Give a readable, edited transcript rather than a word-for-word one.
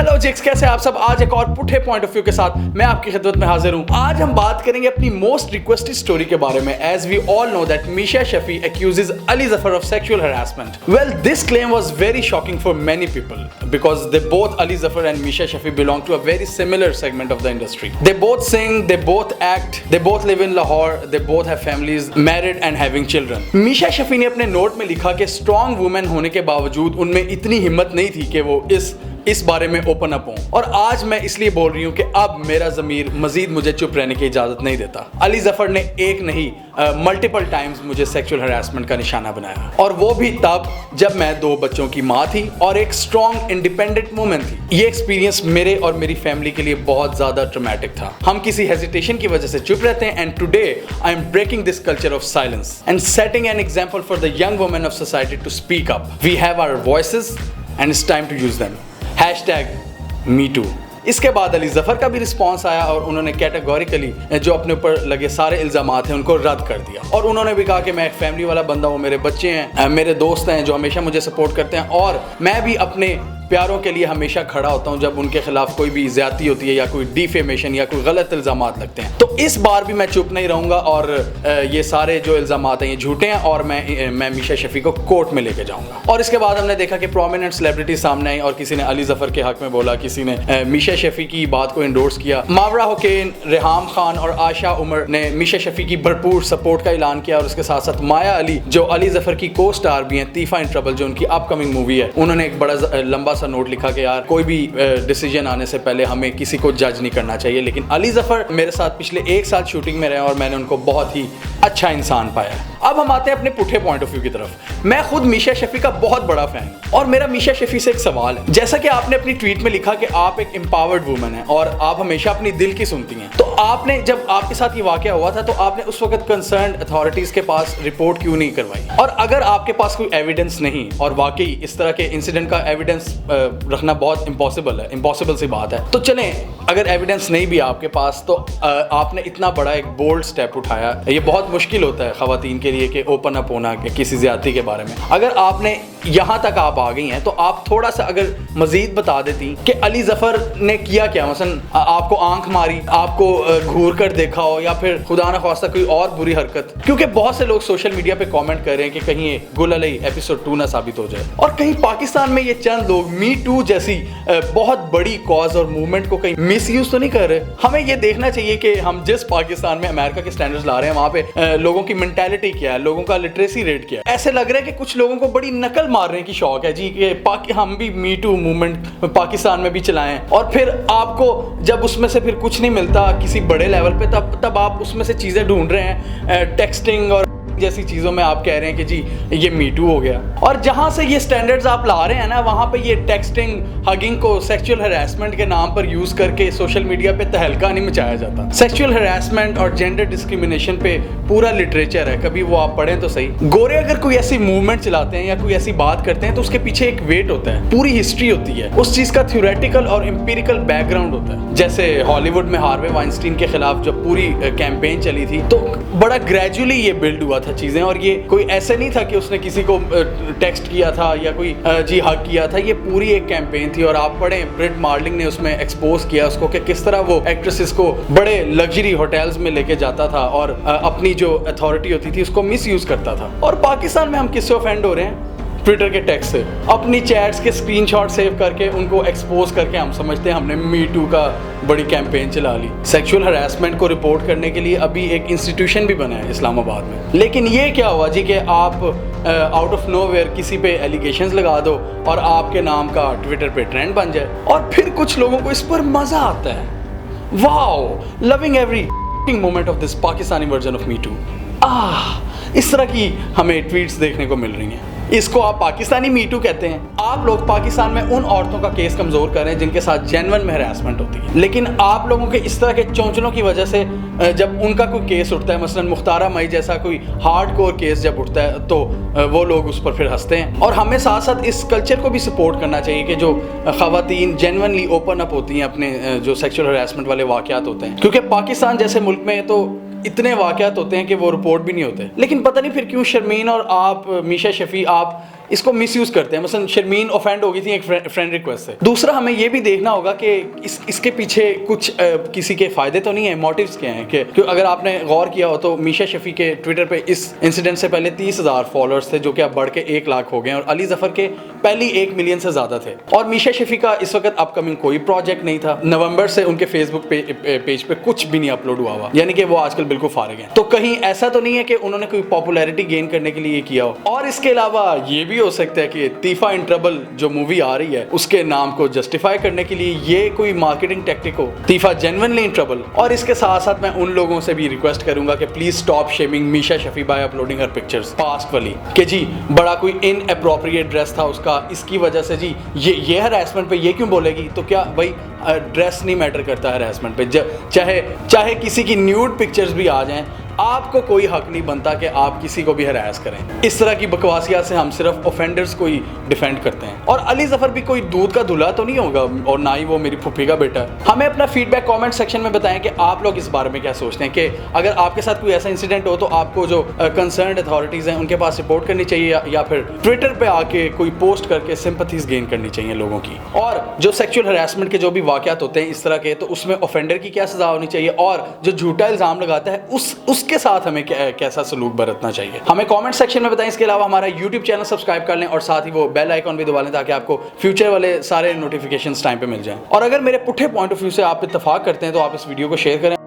Hello जिक्स, कैसे आप सब। आज एक और पुठे पॉइंट ऑफ व्यू के साथ मैं आपकी खिदमत में हाजिर हूं। आज हम बात करेंगे अपनी मोस्ट रिक्वेस्टेड स्टोरी के बारे में। As we all know that Meesha Shafi accuses Ali Zafar of sexual harassment. Well, this claim was very shocking for many people because they both, Ali Zafar and Misha Shafi, belong to a very similar segment of the industry. They both sing, they both act, they both live in Lahore, they both have families, married and having children. Meesha Shafi ने अपने note में लिखा कि strong women होने के बावजूद उनमें इतनी हिम्मत नहीं थी कि वो इस बारे में ओपन अप हों। और आज मैं इसलिए बोल रही हूँ कि अब मेरा ज़मीर मजीद मुझे चुप रहने की इजाज़त नहीं देता। अली ज़फ़र ने एक नहीं मल्टीपल टाइम्स मुझे सेक्सुअल हरासमेंट का निशाना बनाया, और वो भी तब जब मैं 2 बच्चों की माँ थी और एक स्ट्रॉन्ग इंडिपेंडेंट वुमेन थी। ये एक्सपीरियंस मेरे और मेरी फैमिली के लिए बहुत ज़्यादा ट्रॉमेटिक था। हम किसी हेजिटेशन की वजह से चुप रहते हैं, and today I am breaking this culture of silence and setting an example for the young women of society to speak up. We have our voices and it's time to use them. #MeToo। इसके बाद अली ज़फ़र का भी response आया और उन्होंने categorically जो अपने ऊपर लगे सारे इल्ज़ामात हैं उनको रद्द कर दिया। और उन्होंने भी कहा कि मैं एक फैमिली वाला बंदा हूँ, मेरे बच्चे हैं, मेरे दोस्त हैं जो हमेशा मुझे सपोर्ट करते हैं, और मैं भी अपने प्यारों के लिए हमेशा खड़ा होता हूँ जब उनके खिलाफ कोई भी ज़्यादती होती है या कोई डिफेमेशन या कोई गलत इल्ज़ामात लगते हैं। तो इस बार भी मैं चुप नहीं रहूँगा और ये सारे जो इल्ज़ामात हैं ये झूठे हैं, और मैं मीशा शफी को कोर्ट में लेके जाऊँगा। और इसके बाद हमने देखा कि प्रोमिनेंट सेलिब्रिटी सामने आई और किसी ने अली ज़फ़र के हक़ में बोला, किसी ने मीशा शफी की बात को इंडोर्स किया। मावरा हुसैन, रेहाम खान और आशा उमर ने मीशा शफी की भरपूर सपोर्ट का ऐलान किया, और उसके साथ साथ माया अली जो अली ज़फ़र की को स्टार भी हैं, तीफ़ा इन ट्रबल जो उनकी अपकमिंग मूवी है, उन्होंने एक बड़ा लंबा सा नोट लिखा कि यार कोई भी डिसीजन आने से पहले हमें किसी को जज नहीं करना चाहिए। लेकिन अली ज़फ़र मेरे साथ पिछले 1 साल शूटिंग में रहे और मैंने उनको बहुत ही अच्छा इंसान पाया। अब हम आते हैं अपने पुठे पॉइंट ऑफ व्यू की तरफ। मैं खुद मीशा शफी का बहुत बड़ा फैन हूँ, और मेरा मीशा शफी से एक सवाल है। जैसा कि आपने अपनी ट्वीट में लिखा कि आप एक एम्पावर्ड वुमन हैं और आप हमेशा अपनी दिल की सुनती हैं, तो आपने जब आपके साथ ये वाकया हुआ था तो आपने उस वक्त कंसर्न्ड अथॉरिटीज के पास रिपोर्ट क्यों नहीं करवाई? और अगर आपके पास कोई एविडेंस नहीं, और वाकई इस तरह के इंसिडेंट का एविडेंस रखना बहुत इम्पॉसिबल सी बात है, तो चलें अगर एविडेंस नहीं भी आपके पास, तो आपने इतना बड़ा एक बोल्ड स्टेप उठाया। ये बहुत मुश्किल होता है ख़वातीन के लिए कि ओपन अप होना किसी ज़्यादती के बारे में। अगर आपने यहाँ तक आप आ गई हैं तो आप थोड़ा सा अगर मज़ीद बता देती कि अली ज़फ़र ने किया क्या, मसलन आपको आंख मारी, आपको घूर कर देखा हो, या फिर खुदा न ख्वास्ता कोई और बुरी हरकत। क्योंकि बहुत से लोग सोशल मीडिया पे कमेंट कर रहे हैं कि कहीं ये गुल अली एपिसोड 2 ना साबित हो जाए, और कहीं पाकिस्तान में ये चंद लोग MeToo जैसी बहुत बड़ी कॉज और मूवमेंट को कहीं मिसयूज तो नहीं कर रहे। हमें ये देखना चाहिए कि हम जिस पाकिस्तान में अमेरिका के स्टैंडर्ड्स ला रहे हैं वहाँ पे लोगों की मेंटालिटी क्या है, लोगों का लिटरेसी रेट क्या है। ऐसे लग रहा है कि कुछ लोगों को बड़ी नकल मारने की शौक है जी कि हम भी MeToo मूवमेंट पाकिस्तान में भी चलाएं, और फिर आपको जब उसमें से फिर कुछ नहीं मिलता किसी बड़े लेवल पे, तब आप उसमें से चीज़ें ढूंढ रहे हैं, टेक्सटिंग और जैसी चीज़ों में आप कह रहे हैं कि जी ये MeToo हो गया। और जहाँ से ये स्टैंडर्ड्स आप ला रहे हैं ना, वहाँ पे ये टेक्सटिंग, हगिंग को सेक्सुअल हरासमेंट के नाम पर यूज़ करके सोशल मीडिया पे तहलका नहीं मचाया जाता। सेक्सुअल हरासमेंट और जेंडर डिस्क्रिमिनेशन पे पूरा लिटरेचर है, कभी वो आप पढ़ें तो सही। गोरे अगर कोई ऐसी मूवमेंट चलाते हैं या कोई ऐसी बात करते हैं तो उसके पीछे एक वेट होता है, पूरी हिस्ट्री होती है, उस चीज़ का थ्योरेटिकल और एम्पिरिकल बैकग्राउंड होता है। जैसे हॉलीवुड में हार्वे वाइनस्टीन के खिलाफ जब पूरी कैंपेन चली थी तो बड़ा ग्रेजुअली ये बिल्ड हुआ था चीज़ें, और ये कोई ऐसे नहीं था कि उसने किसी को टेक्स्ट किया था या कोई जी हक किया था। ये पूरी एक कैंपेन थी, और आप पढ़ें ब्रिट मार्लिंग ने उसमें एक्सपोज किया उसको कि किस तरह वो एक्ट्रेसेस को बड़े लग्जरी होटल्स में लेके जाता था और अपनी जो अथॉरिटी होती थी उसको मिस यूज़ करता था। और पाकिस्तान में हम किससे ऑफेंड हो रहे हैं? ट्विटर के टेक्स्ट से। अपनी चैट्स के स्क्रीनशॉट सेव करके उनको एक्सपोज करके हम समझते हैं हमने MeToo का बड़ी कैंपेन चला ली। सेक्सुअल हरासमेंट को रिपोर्ट करने के लिए अभी एक इंस्टीट्यूशन भी बना है इस्लामाबाद में। लेकिन ये क्या हुआ जी कि आप आउट ऑफ नोवेयर किसी पे एलिगेशंस लगा दो और आपके नाम का ट्विटर पे ट्रेंड बन जाए, और फिर कुछ लोगों को इस पर मज़ा आता है। Wow, loving every moment of this Pakistani version of MeToo। इस तरह की हमें ट्वीट्स देखने को मिल रही हैं। इसको आप पाकिस्तानी MeToo कहते हैं। आप लोग पाकिस्तान में उन औरतों का केस कमज़ोर कर रहे हैं जिनके साथ जेन्युइन में हरासमेंट होती है, लेकिन आप लोगों के इस तरह के चौंचलों की वजह से जब उनका कोई केस उठता है, मसलन मुख्तारा मई जैसा कोई हार्डकोर केस जब उठता है, तो वो लोग उस पर फिर हंसते हैं। और हमें साथ साथ इस कल्चर को भी सपोर्ट करना चाहिए कि जो ख़वातीन जेन्युइनली ओपन अप होती हैं अपने जो सेक्सुअल हरासमेंट वाले वाक़यात होते हैं, क्योंकि पाकिस्तान जैसे मुल्क में तो इतने वाक़यात होते हैं कि वो रिपोर्ट भी नहीं होते। लेकिन पता नहीं फिर क्यों शर्मीन और आप मीशा शफी आप इसको मिसयूज करते हैं। मसलन शर्मीन ऑफेंड हो गई थी एक फ्रेंड रिक्वेस्ट से। दूसरा हमें ये भी देखना होगा कि इसके पीछे कुछ किसी के फायदे तो नहीं है, मोटिव्स क्या हैं। कि अगर आपने गौर किया हो तो मीशा शफी के ट्विटर पे इस इंसिडेंट से पहले 30,000 फॉलोअर्स थे, जो कि अब बढ़ के 1 लाख हो गए और अली जफर के पहले 1 मिलियन से ज्यादा थे। और मीशा शफी का इस वक्त अपकमिंग कोई प्रोजेक्ट नहीं था। नवंबर से उनके फेसबुक पेज पे कुछ भी नहीं अपलोड हुआ, यानी कि वो आजकल बिल्कुल फारिग हैं। तो कहीं ऐसा तो नहीं है कि उन्होंने कोई पॉपुलैरिटी गेन करने के लिए किया हो। और इसके अलावा ये भी हो सकता है कि तीफा इन ट्रबल जो मूवी आ रही है उसके नाम को जस्टिफाई करने के लिए ये कोई मार्केटिंग टेक्निक हो, तीफा जेन्युइनली इन ट्रबल। और इसके साथ साथ मैं उन लोगों से भी रिक्वेस्ट करूंगा कि please stop shaming Meesha Shafi by uploading her pictures past वाली, कि जी बड़ा कोई इनअप्रोप्रिएट ड्रेस था उसका, इसकी वजह से जी ये हरासमेंट पे ये क्यों बोलेगी। तो क्या भाई ड्रेस नहीं मैटर करता हरासमेंट पे? चाहे किसी की न्यूड पिक्चर्स भी आ जाएं, आपको कोई हक नहीं बनता कि आप किसी को भी हरास करें। इस तरह की बकवासियात से हम सिर्फ ऑफेंडर्स को ही डिफेंड करते हैं। और अली जफर भी कोई दूध का धुला तो नहीं होगा, और ना ही वो मेरी फुफी का बेटा। हमें अपना फीडबैक कमेंट सेक्शन में बताएं कि आप लोग इस बारे में क्या सोचते हैं, कि अगर आपके साथ कोई ऐसा इंसिडेंट हो तो आपको जो कंसर्न्ड अथॉरिटीज़ हैं उनके पास रिपोर्ट करनी चाहिए, या फिर ट्विटर पर आके कोई पोस्ट करके सिंपैथीज गेन करनी चाहिए लोगों की। और जो सेक्सुअल हरासमेंट के जो भी वाकयात होते हैं इस तरह के, तो उसमें ऑफेंडर की क्या सजा होनी चाहिए, और जो झूठा इल्ज़ाम लगाता है उसके साथ हमें कैसा सलूक बरतना चाहिए, हमें कमेंट सेक्शन में बताएं। इसके अलावा हमारा यूट्यूब चैनल सब्सक्राइब कर लें और साथ ही वो बेल आइकॉन भी दबा लें ताकि आपको फ्यूचर वाले सारे नोटिफिकेशंस टाइम पे मिल जाएं। और अगर मेरे पुट्ठे पॉइंट ऑफ व्यू से आप इत्तेफाक करते हैं तो आप इस वीडियो को शेयर करें।